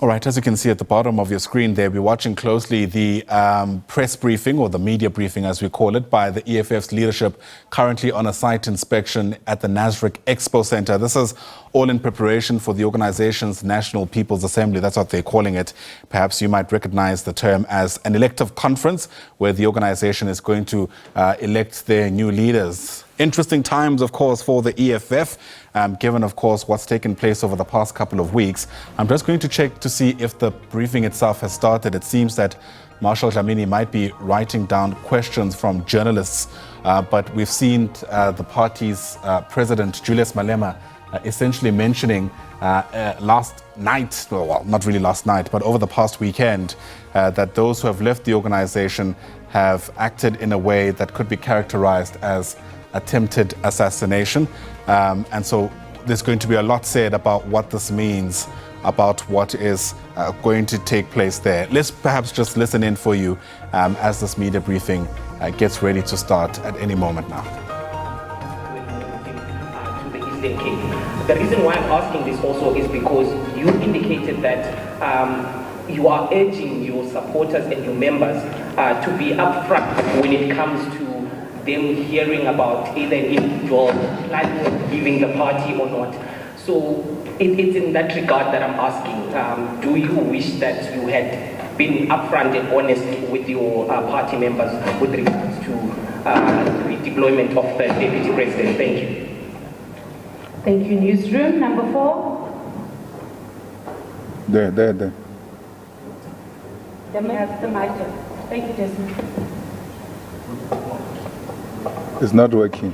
All right, as you can see at the bottom of your screen there, we're watching closely the press briefing, or the media briefing as we call it, by the EFF's leadership currently on a site inspection at the Nasrec Expo Center. This is all in preparation for the organization's National People's Assembly. That's what they're calling it. Perhaps you might recognize the term as an elective conference, where the organization is going to elect their new leaders. Interesting times, of course, for the EFF, given, of course, what's taken place over the past couple of weeks. I'm just going to check to see if the briefing itself has started. It seems that Marshal Dlamini might be writing down questions from journalists, but we've seen the party's president, Julius Malema, essentially mentioning last night, well, not really last night, but over the past weekend, that those who have left the organization have acted in a way that could be characterized as attempted assassination. And so there's going to be a lot said about what this means, about what is going to take place there. Let's perhaps just listen in for you as this media briefing gets ready to start at any moment now. To the Eastern Cape. The reason why I'm asking this also is because you indicated that you are urging your supporters and your members to be upfront when it comes to them hearing about either an individual planning on leaving the party or not. So it's in that regard that I'm asking, do you wish that you had been upfront and honest with your party members with regards to the deployment of the Deputy President? Thank you. Thank you. Newsroom number 4. There. The mic. Thank you, Desmond. It's not working.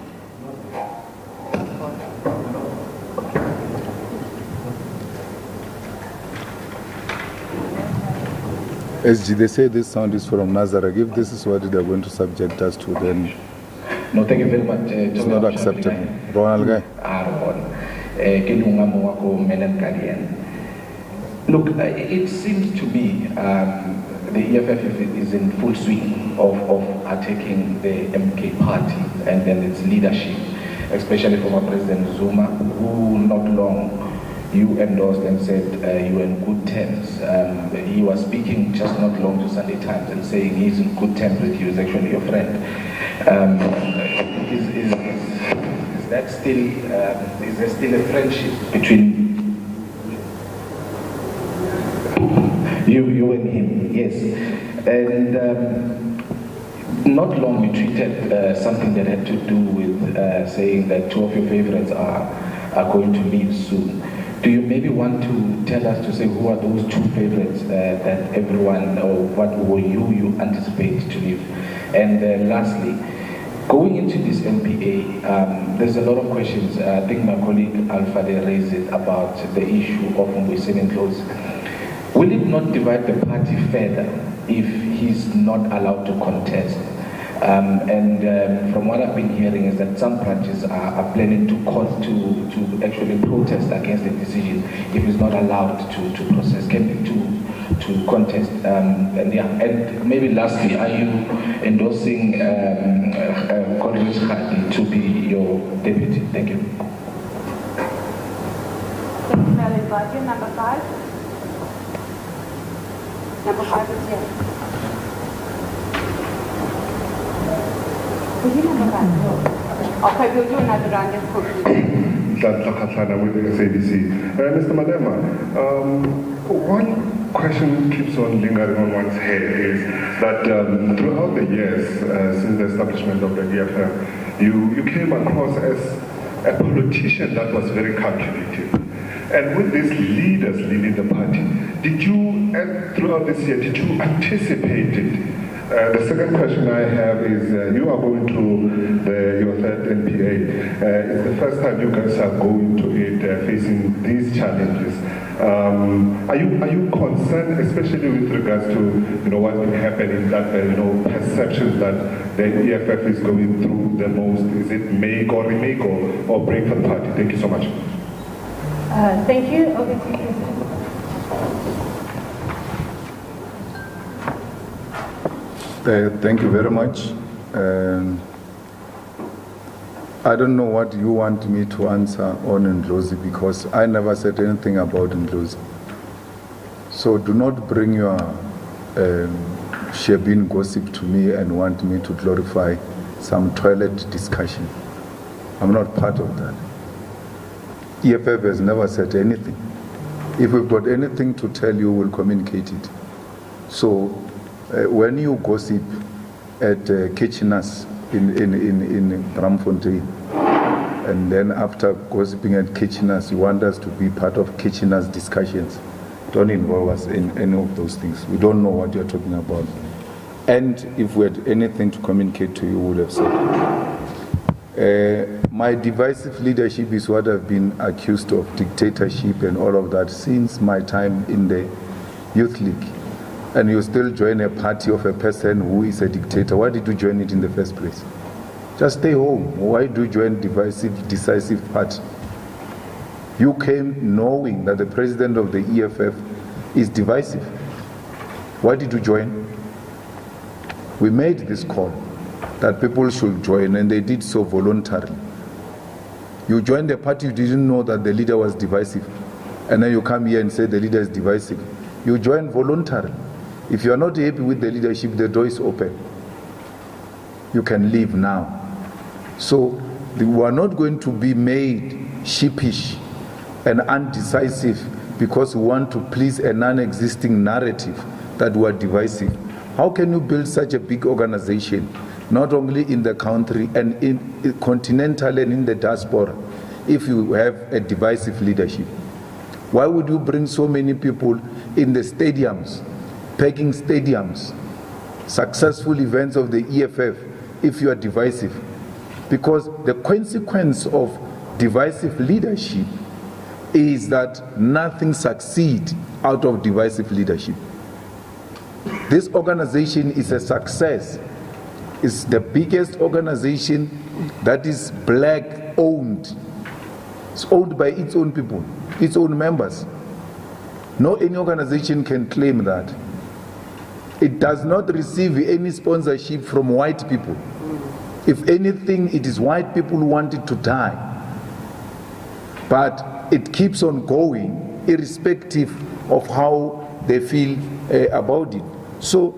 SG, they say this sound is from Nasrec. If this is what they're going to subject us to, then no, thank you very much. It's not acceptable. Ronald Guy. Look, it seems to me the EFF is in full swing of attacking the MK party and then its leadership, especially former President Zuma, who not long you endorsed and said you were in good terms. He was speaking just not long to Sunday Times and saying he's in good terms with you, he's actually your friend. Is that still, is there still a friendship between you and him? Yes. And not long we treated something that had to do with saying that 2 of your favorites are going to leave soon. Do you maybe want to tell us to say who are those 2 favorites that everyone, or what will you anticipate to leave? And lastly, going into this MPA, there's a lot of questions. I think my colleague Alpha raised it about the issue of Mwiseni Ndlozi. Will it not divide the party further if he's not allowed to contest? From what I've been hearing is that some parties are planning to actually protest against the decision if he's not allowed to process, to contest. And maybe lastly, are you endorsing Congress Khadi to be your deputy? Thank you. Thank you, Melody. Number 5. Number 5 is here. Okay, we'll do another round of questions. with the SABC. Mr. Malema, one question keeps on lingering on one's head is that throughout the years since the establishment of the EFF, you came across as a politician that was very calculated. And with these leaders leading the party, did you, throughout this year, did you anticipate it? The second question I have is, you are going to your third NPA. It's the first time you guys are going to it facing these challenges. Are you concerned, especially with regards to what's been happening, that perceptions that the EFF is going through the most? Is it make or remake or break for the party? Thank you so much. Thank you. Over to you, President. Thank you very much. I don't know what you want me to answer on Ndlozi, because I never said anything about Ndlozi. So do not bring your Shebin gossip to me and want me to glorify some toilet discussion. I'm not part of that. EFF has never said anything. If we've got anything to tell you, we'll communicate it. So when you gossip at Kitchener's in Bramfontein, and then after gossiping at Kitchener's, you want us to be part of Kitchener's discussions, don't involve us in any of those things. We don't know what you're talking about. And if we had anything to communicate to you, we would have said. My divisive leadership is what I've been accused of, dictatorship and all of that, since my time in the Youth League. And you still join a party of a person who is a dictator. Why did you join it in the first place? Just stay home. Why do you join decisive party? You came knowing that the president of the EFF is divisive. Why did you join? We made this call that people should join, and they did so voluntarily. You joined the party, you didn't know that the leader was divisive, and then you come here and say the leader is divisive. You joined voluntarily. If you are not happy with the leadership, the door is open. You can leave now. So we are not going to be made sheepish and undecisive because we want to please a non-existing narrative that we are divisive. How can you build such a big organization, not only in the country and in continental and in the diaspora, if you have a divisive leadership? Why would you bring so many people in the stadiums, packing stadiums, successful events of the EFF, if you are divisive? Because the consequence of divisive leadership is that nothing succeeds out of divisive leadership. This organization is a success. It's the biggest organization that is black owned. It's owned by its own people, its own members. No any organization can claim that. It does not receive any sponsorship from white people. If anything, it is white people who want it to die. But it keeps on going, irrespective of how they feel about it. So,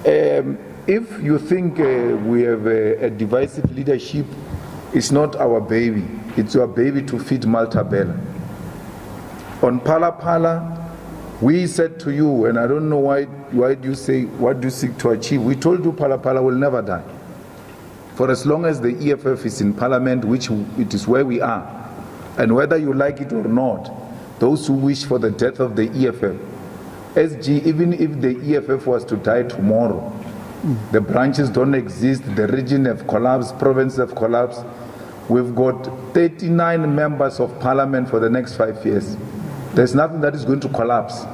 if you think we have a divisive leadership, it's not our baby. It's your baby to feed Malta Bella. On Pala Pala, we said to you, and I don't know why do you say, what do you seek to achieve? We told you Pala Pala will never die. For as long as the EFF is in Parliament, which it is where we are, and whether you like it or not, those who wish for the death of the EFF, SG, even if the EFF was to die tomorrow, the branches don't exist, the region have collapsed, provinces have collapsed. We've got 39 members of Parliament for the next 5 years. There's nothing that is going to collapse.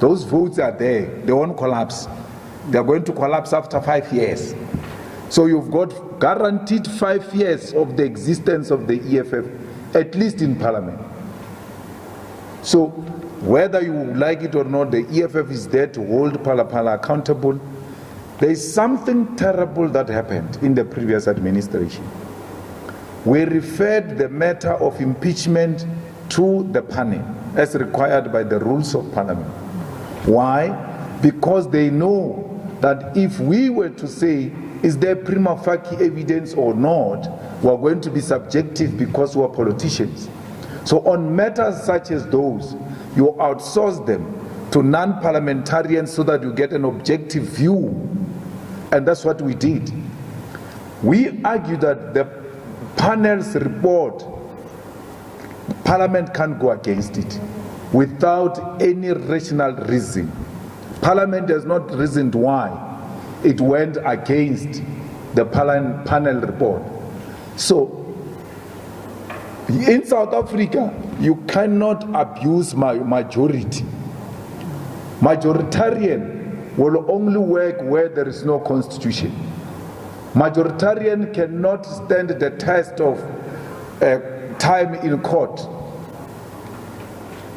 Those votes are there, they won't collapse. They're going to collapse after 5 years. So you've got guaranteed 5 years of the existence of the EFF, at least in Parliament. So whether you like it or not, the EFF is there to hold Pala Pala accountable. There is something terrible that happened in the previous administration. We referred the matter of impeachment to the panel as required by the rules of Parliament. Why? Because they know that if we were to say, is there prima facie evidence or not, we are going to be subjective because we are politicians. So on matters such as those, you outsource them to non-parliamentarians so that you get an objective view. And that's what we did. We argue that the panel's report, Parliament can't go against it without any rational reason. Parliament has not reasoned why it went against the panel report. So, in South Africa, you cannot abuse majority. Majoritarian will only work where there is no constitution. Majoritarian cannot stand the test of time in court.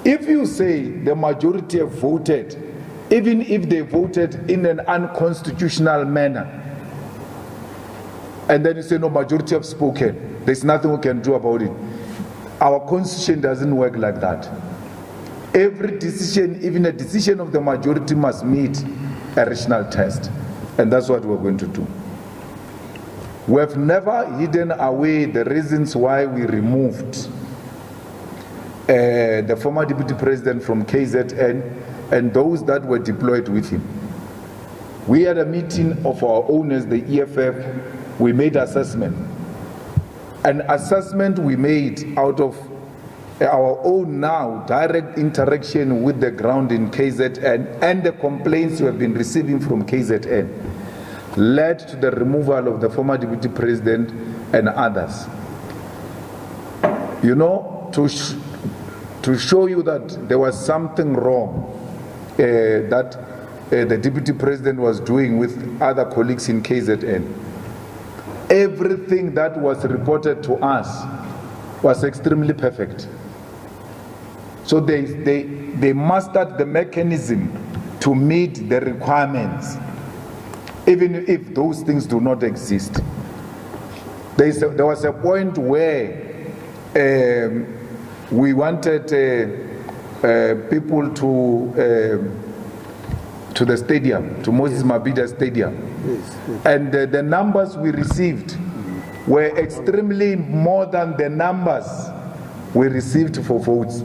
If you say the majority have voted, even if they voted in an unconstitutional manner, and then you say no, majority have spoken, there's nothing we can do about it. Our constitution doesn't work like that. Every decision, even a decision of the majority, must meet a rational test. And that's what we're going to do. We have never hidden away the reasons why we removed the former deputy president from KZN and those that were deployed with him. We had a meeting of our owners, the EFF. We made assessment. An assessment we made out of our own now direct interaction with the ground in KZN and the complaints we have been receiving from KZN led to the removal of the former deputy president and others. You know, to show you that there was something wrong that the deputy president was doing with other colleagues in KZN. Everything that was reported to us was extremely perfect. So they mastered the mechanism to meet the requirements, even if those things do not exist. There was a point where we wanted people to the stadium, to Moses Mabhida Stadium. Yes. And the numbers we received were extremely more than the numbers we received for votes.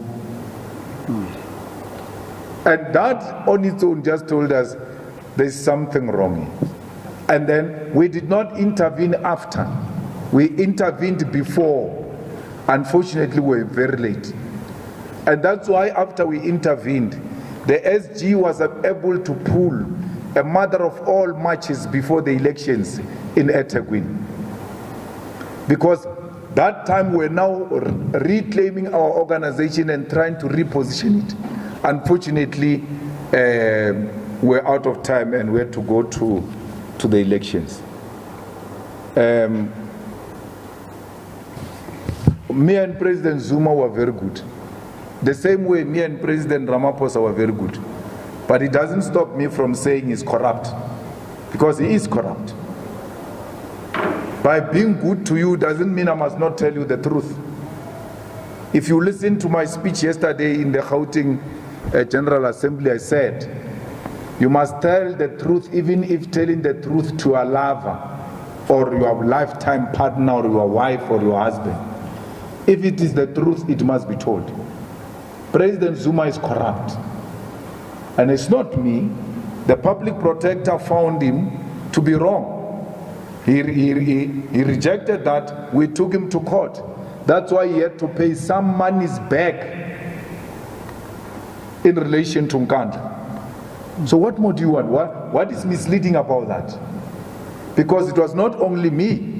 And that on its own just told us there's something wrong. And then we did not intervene after. We intervened before. Unfortunately, we were very late. And that's why after we intervened, the SG was able to pull a mother of all matches before the elections in eThekwini. Because that time we're now reclaiming our organization and trying to reposition it. Unfortunately, we're out of time and we had to go to the elections. Me and President Zuma were very good. The same way me and President Ramaphosa were very good. But it doesn't stop me from saying he's corrupt, because he is corrupt. By being good to you doesn't mean I must not tell you the truth. If you listen to my speech yesterday in the Gauteng General Assembly, I said, you must tell the truth even if telling the truth to a lover or your lifetime partner or your wife or your husband. If it is the truth, it must be told. President Zuma is corrupt. And it's not me. The public protector found him to be wrong. He rejected that. We took him to court. That's why he had to pay some monies back in relation to Nkandla. So what more do you want? What is misleading about that? Because it was not only me.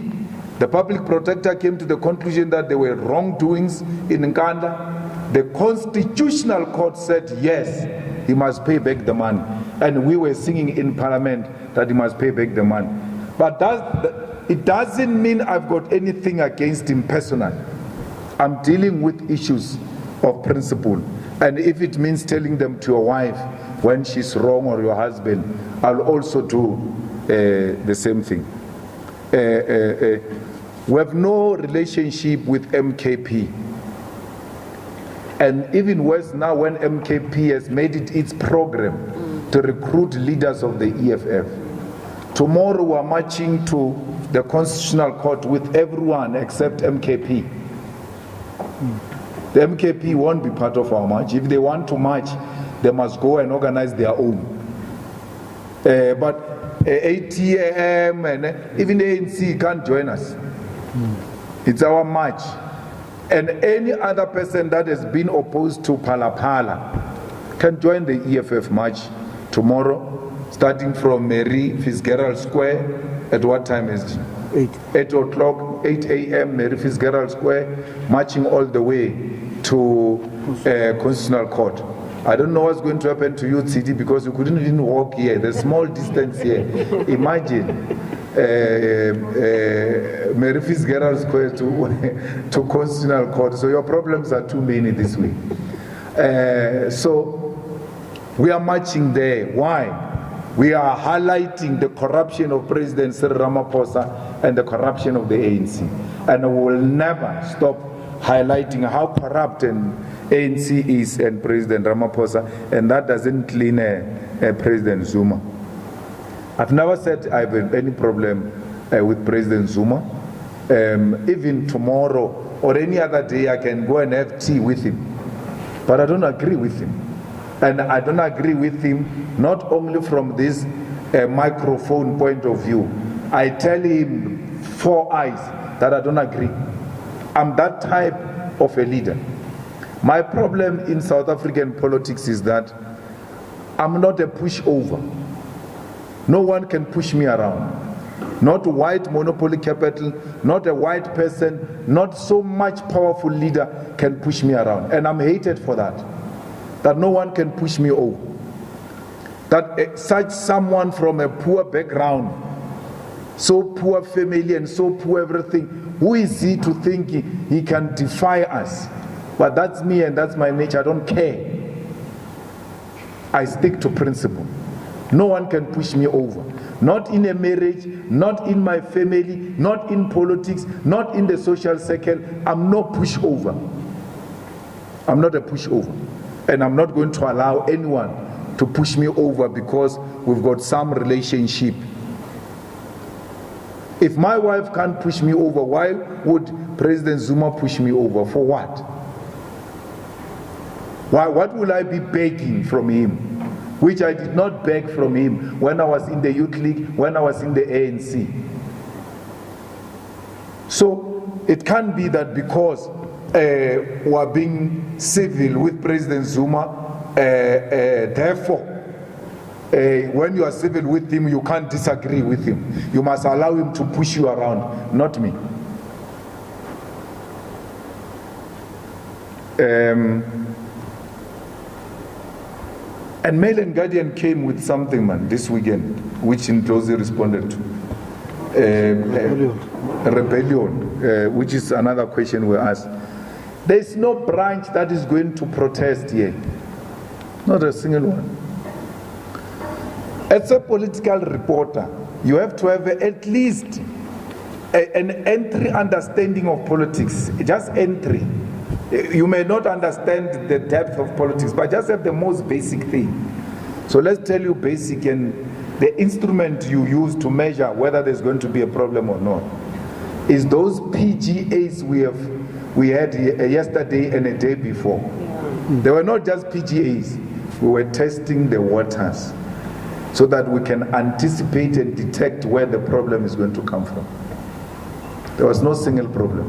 The public protector came to the conclusion that there were wrongdoings in Nkandla. The Constitutional Court said yes, he must pay back the money. And we were singing in Parliament that he must pay back the money. But it doesn't mean I've got anything against him personally. I'm dealing with issues of principle. And if it means telling them to your wife when she's wrong or your husband, I'll also do the same thing. We have no relationship with MKP. And even worse now, when MKP has made it its program to recruit leaders of the EFF. Tomorrow we are marching to the Constitutional Court with everyone except MKP. The MKP won't be part of our march. If they want to march, they must go and organize their own. But ATM and even the ANC can't join us. It's our march. And any other person that has been opposed to Phala can join the EFF march tomorrow, starting from Mary Fitzgerald Square. At what time is it? 8 o'clock, 8 a.m. Mary Fitzgerald Square, marching all the way to Constitutional Court. I don't know what's going to happen to you, Titi, because you couldn't even walk here. There's small distance here. Imagine Mary Fitzgerald Square to Constitutional Court. So your problems are too many this week. So we are marching there. Why? We are highlighting the corruption of President Cyril Ramaphosa and the corruption of the ANC. And we will never stop highlighting how corrupt and ANC is and President Ramaphosa, and that doesn't clean President Zuma. I've never said I have any problem with President Zuma. Even tomorrow or any other day I can go and have tea with him. But I don't agree with him. And I don't agree with him not only from this microphone point of view. I tell him 4 eyes that I don't agree. I'm that type of a leader. My problem in South African politics is that I'm not a pushover. No one can push me around. Not white monopoly capital, not a white person, not so much powerful leader can push me around. And I'm hated for that. That no one can push me over. That such someone from a poor background, so poor family and so poor everything, who is he to think he can defy us? But that's me and that's my nature. I don't care. I stick to principle. No one can push me over. Not in a marriage, not in my family, not in politics, not in the social circle. I'm no pushover. I'm not a pushover. And I'm not going to allow anyone to push me over because we've got some relationship. If my wife can't push me over, why would President Zuma push me over? For what? What will I be begging from him? Which I did not beg from him when I was in the Youth League, when I was in the ANC. So it can't be that because we are being civil with President Zuma, therefore, when you are civil with him, you can't disagree with him. You must allow him to push you around, not me. And Mail and Guardian came with something, man, this weekend, which Ndlozi responded to. Rebellion, which is another question we asked. There is no branch that is going to protest here. Not a single one. As a political reporter, you have to have at least an entry understanding of politics. Just entry. You may not understand the depth of politics, but just have the most basic thing. So let's tell you basic, and the instrument you use to measure whether there's going to be a problem or not is those PGAs we had yesterday and a day before. They were not just PGAs. We were testing the waters so that we can anticipate and detect where the problem is going to come from. There was no single problem.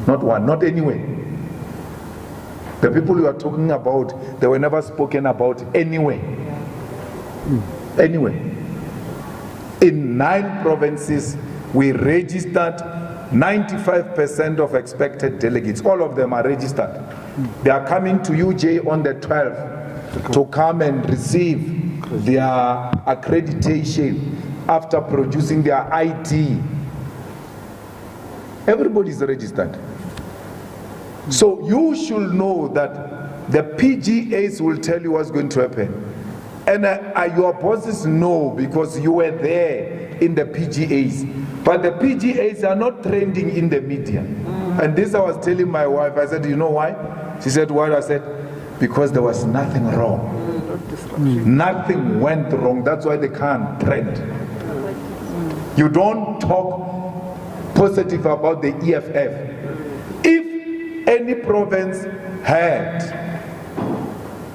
Not one, not anywhere. The people you are talking about, they were never spoken about anywhere. Anyway. In 9 provinces, we registered 95% of expected delegates. All of them are registered. They are coming to UJ on the 12th to come and receive their accreditation after producing their ID. Everybody is registered. So you should know that the PGAs will tell you what's going to happen. And your bosses know because you were there in the PGAs. But the PGAs are not trending in the media. And this I was telling my wife. I said, you know why? She said, why? I said, because there was nothing wrong. Nothing went wrong. That's why they can't trend. You don't talk positive about the EFF. If any province had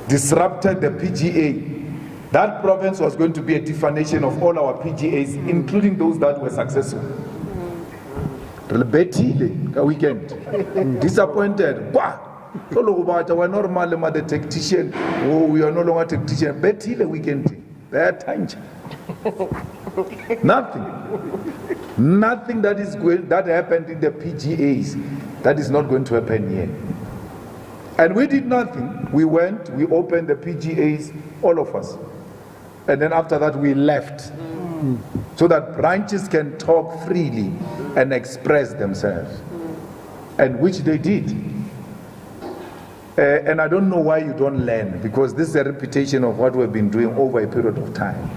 disrupted the PGA, that province was going to be a defamation of all our PGAs, including those that were successful. Weekend. Disappointed. We're not normal the tactician. Oh, we are no longer tactician. Betile weekend. That time. Nothing that happened in the PGAs that is not going to happen here. And we did nothing. We went, we opened the PGAs, all of us. And then after that we left. So that branches can talk freely and express themselves. And which they did. And I don't know why you don't learn, because this is a repetition of what we've been doing over a period of time.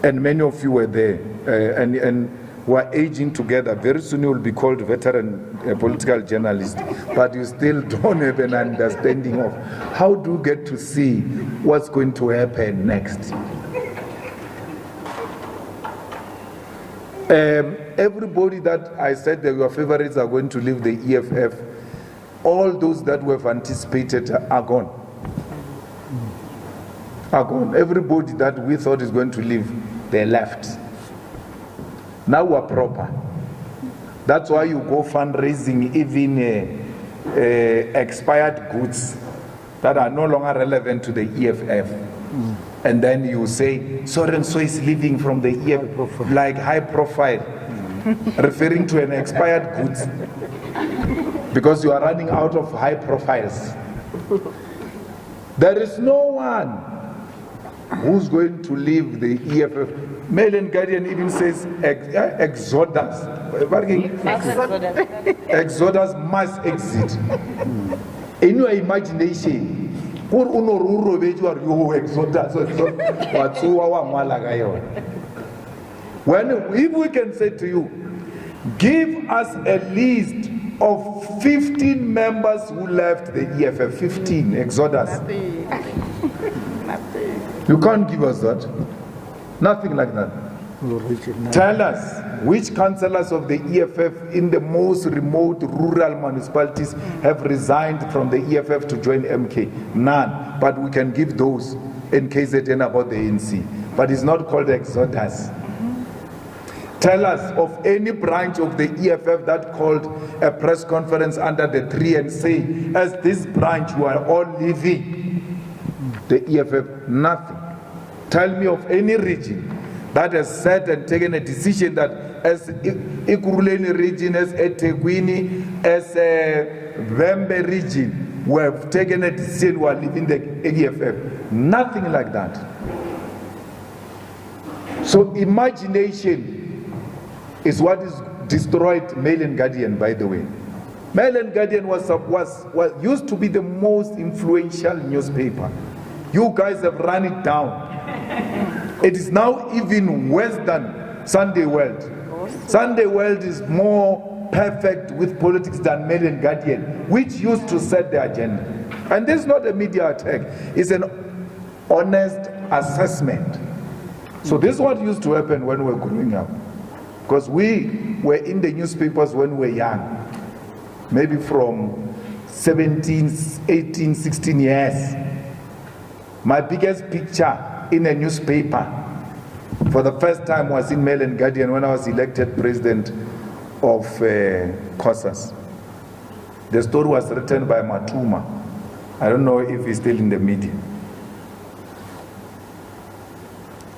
And many of you were there. And who are aging together. Very soon you will be called veteran political journalist, but you still don't have an understanding of how do you get to see what's going to happen next. Everybody that I said that your favorites are going to leave the EFF, all those that we have anticipated are gone. Are gone. Everybody that we thought is going to leave, they left. Now we're proper. That's why you go fundraising even expired goods that are no longer relevant to the EFF. And then you say, so and so is leaving from the EFF, like high profile, referring to an expired goods, because you are running out of high profiles. There is no one who's going to leave the EFF. Mail and Guardian even says Exodus. Exodus must exit. In your imagination, if we can say to you, give us a list of 15 members who left the EFF, 15, Exodus. You can't give us that. Nothing like that. Tell us which councillors of the EFF in the most remote rural municipalities have resigned from the EFF to join MK. None. But we can give those in KZN about the ANC. But it's not called Exodus. Tell us of any branch of the EFF that called a press conference under the tree and say, as this branch, you are all leaving the EFF. Nothing. Tell me of any region that has said and taken a decision that as Ikuruleni region, as eThekwini, as Vembe region, we have taken a decision we are leaving the EFF. Nothing like that. So imagination is what is destroyed Mail and Guardian, by the way. Mail and Guardian was used to be the most influential newspaper. You guys have run it down. It is now even worse than Sunday World. Sunday World is more perfect with politics than Mail and Guardian, which used to set the agenda. And this is not a media attack. It's an honest assessment. So this is what used to happen when we were growing up. Because we were in the newspapers when we were young. Maybe from 17, 18, 16 years. My biggest picture in a newspaper for the first time was in Mail and Guardian when I was elected president of COSAS. The story was written by Matuma. I don't know if he's still in the media.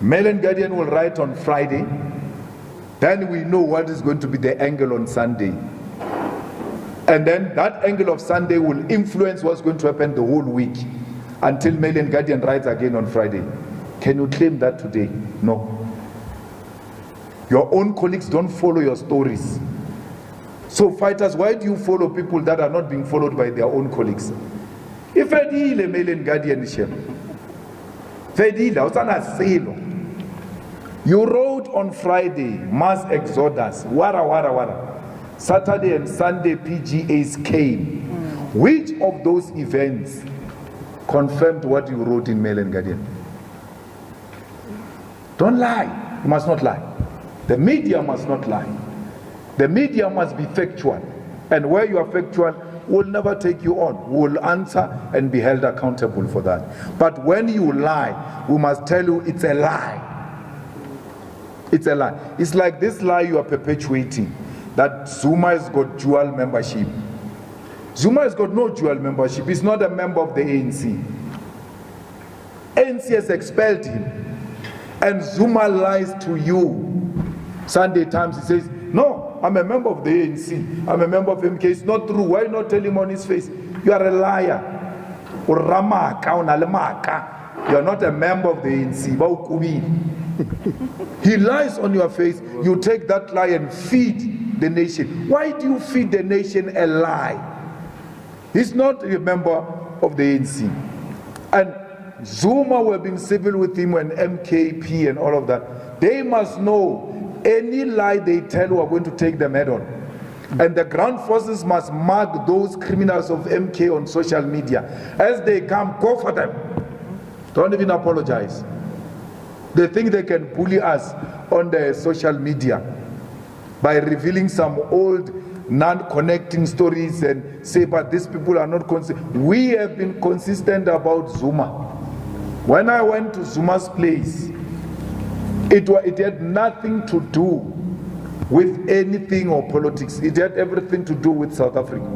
Mail and Guardian will write on Friday, then we know what is going to be the angle on Sunday. And then that angle of Sunday will influence what's going to happen the whole week until Mail and Guardian writes again on Friday. Can you claim that today? No. Your own colleagues don't follow your stories. So fighters, why do you follow people that are not being followed by their own colleagues? If Fedile Mail and Guardian Fedile, you wrote on Friday, mass exodus, wara. Saturday and Sunday PGAs came. Which of those events confirmed what you wrote in Mail and Guardian? Don't lie. You must not lie. The media must not lie. The media must be factual. And where you are factual, we'll never take you on. We'll answer and be held accountable for that. But when you lie, we must tell you it's a lie. It's a lie. It's like this lie you are perpetuating, that Zuma has got dual membership. Zuma has got no dual membership. He's not a member of the ANC. ANC has expelled him. And Zuma lies to you. Sunday Times, he says, no, I'm a member of the ANC. I'm a member of MK. It's not true. Why not tell him on his face? You are a liar. You are not a member of the ANC. He lies on your face. You take that lie and feed the nation. Why do you feed the nation a lie? He's not a member of the ANC. And Zuma were being civil with him and MKP and all of that. They must know any lie they tell, we are going to take them head on. And the ground forces must mark those criminals of MK on social media. As they come, go for them. Don't even apologize. They think they can bully us on the social media by revealing some old non-connecting stories and say, but these people are not consistent. We have been consistent about Zuma. When I went to Zuma's place, it had nothing to do with anything or politics. It had everything to do with South Africa.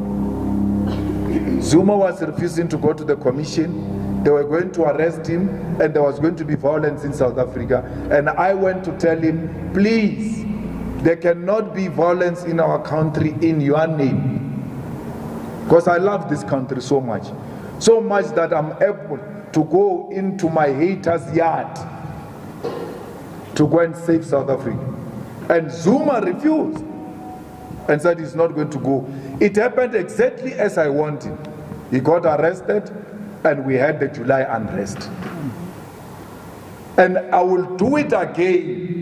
Zuma was refusing to go to the commission. They were going to arrest him and there was going to be violence in South Africa. And I went to tell him, please, there cannot be violence in our country in your name. Because I love this country so much. So much that I'm able to go into my haters' yard to go and save South Africa. And Zuma refused and said he's not going to go. It happened exactly as I wanted. He got arrested and we had the July unrest. And I will do it again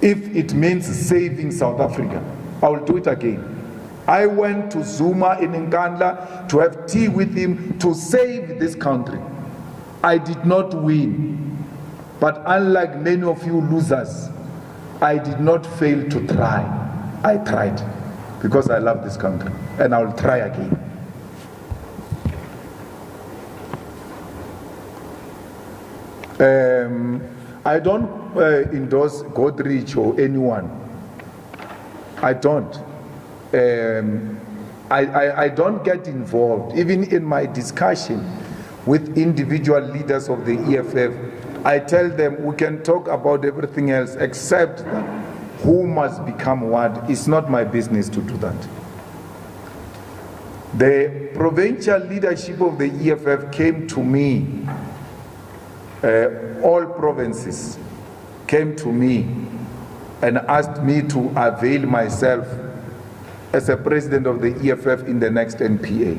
if it means saving South Africa. I will do it again. I went to Zuma in Nkandla to have tea with him to save this country. I did not win. But unlike many of you losers, I did not fail to try. I tried because I love this country and I will try again. I don't endorse Godrich or anyone. I don't. I don't get involved. Even in my discussion with individual leaders of the EFF, I tell them we can talk about everything else except that who must become what. It's not my business to do that. The provincial leadership of the EFF came to me, all provinces came to me and asked me to avail myself as a president of the EFF in the next NPA.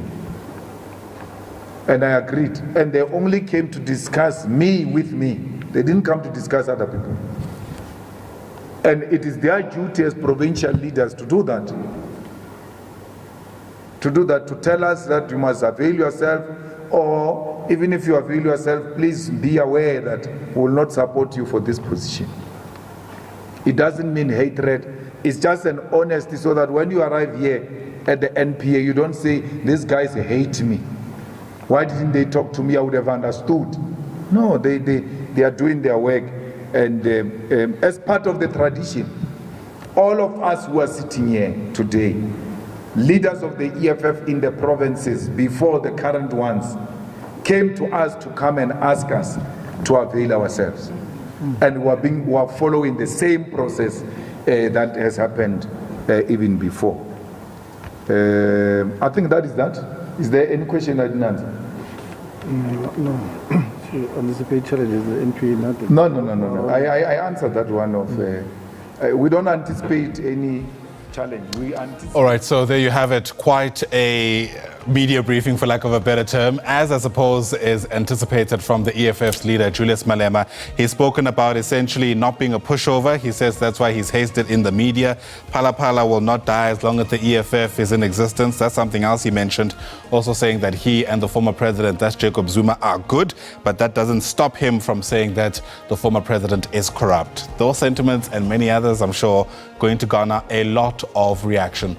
And I agreed. And they only came to discuss me with me. They didn't come to discuss other people. And it is their duty as provincial leaders to do that. To tell us that you must avail yourself, or even if you avail yourself, please be aware that we will not support you for this position. It doesn't mean hatred. It's just an honesty so that when you arrive here at the NPA, you don't say, these guys hate me. Why didn't they talk to me? I would have understood. No, they are doing their work. And as part of the tradition, all of us who are sitting here today, leaders of the EFF in the provinces before the current ones, came to us to come and ask us to avail ourselves. And we are following the same process that has happened even before. I think that is that. Is there any question I didn't answer? No. Anticipate challenges, the NPA, nothing. No. I answered that one of. We don't anticipate any challenge. We anticipate. All right, so there you have it. Quite a media briefing, for lack of a better term, as I suppose is anticipated from the EFF's leader, Julius Malema. He's spoken about essentially not being a pushover. He says that's why he's hasted in the media. Phala will not die as long as the EFF is in existence. That's something else he mentioned. Also saying that he and the former president, that's Jacob Zuma, are good, but that doesn't stop him from saying that the former president is corrupt. Those sentiments and many others, I'm sure, going to garner a lot of reaction.